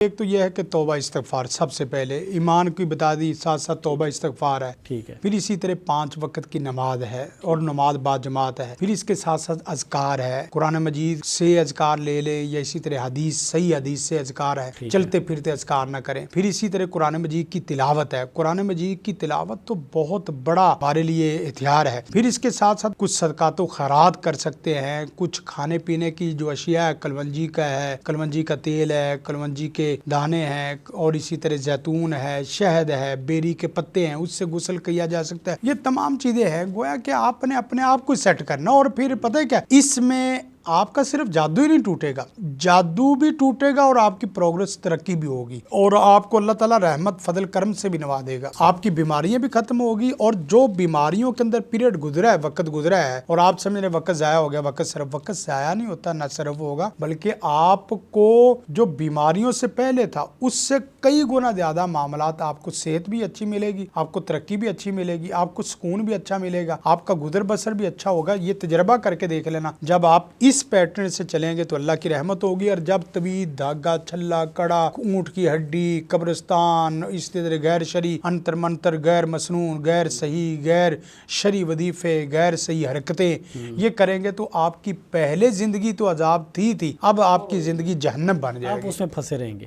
ایک تو یہ ہے کہ توبہ استغفار سب سے پہلے ایمان کی بتا دی، ساتھ ساتھ توبہ استغفار ہے، ٹھیک ہے، پھر اسی طرح 5 وقت کی نماز ہے اور نماز با جماعت ہے، پھر اس کے ساتھ ساتھ اذکار ہے، قرآن مجید سے اذکار لے لے یا اسی طرح حدیث صحیح حدیث سے اذکار ہے، چلتے پھرتے اذکار نہ کریں، پھر اسی طرح قرآن مجید کی تلاوت ہے، قرآن مجید کی تلاوت تو بہت بڑا ہمارے لیے ہتھیار ہے، پھر اس کے ساتھ ساتھ کچھ صدقات و خیرات کر سکتے ہیں، کچھ کھانے پینے کی جو اشیاء ہے، کلونجی کا ہے، کلونجی کا تیل ہے، کلونجی کے دانے ہیں اور اسی طرح زیتون ہے، شہد ہے، بیری کے پتے ہیں، اس سے غسل کیا جا سکتا ہے۔ یہ تمام چیزیں ہیں، گویا کہ آپ نے اپنے آپ کو سیٹ کرنا، اور پھر پتہ ہے کیا، اس میں آپ کا صرف جادو ہی نہیں ٹوٹے گا، جادو بھی ٹوٹے گا اور آپ کی پروگرس ترقی بھی ہوگی، اور آپ کو اللہ تعالیٰ رحمت فضل کرم سے بھی نوازے گا، آپ کی بیماریاں بھی ختم ہوگی، اور جو بیماریوں کے اندر پیریڈ گزرا ہے، وقت گزرا ہے، اور آپ سمجھ رہے وقت ضائع ہو گیا، وقت صرف وقت ضائع نہیں ہوتا، نہ صرف ہوگا، بلکہ آپ کو جو بیماریوں سے پہلے تھا اس سے کئی گنا زیادہ معاملات، آپ کو صحت بھی اچھی ملے گی، آپ کو ترقی بھی اچھی ملے گی، آپ کو سکون بھی اچھا ملے گا، آپ کا گزر بسر بھی اچھا ہوگا۔ یہ تجربہ کر کے دیکھ لینا، جب آپ اس پیٹرن سے چلیں گے تو اللہ کی رحمت ہوگی، اور جب طبیعت دھاگا چھلا کڑا اونٹ کی ہڈی قبرستان اس طرح غیر شرعی انتر منتر غیر مسنون غیر صحیح غیر شرعی وظیفے غیر صحیح حرکتیں یہ کریں گے تو آپ کی پہلے زندگی تو عذاب تھی اب آپ کی زندگی جہنم بن جائے گی، آپ اس میں پھنسے رہیں گے۔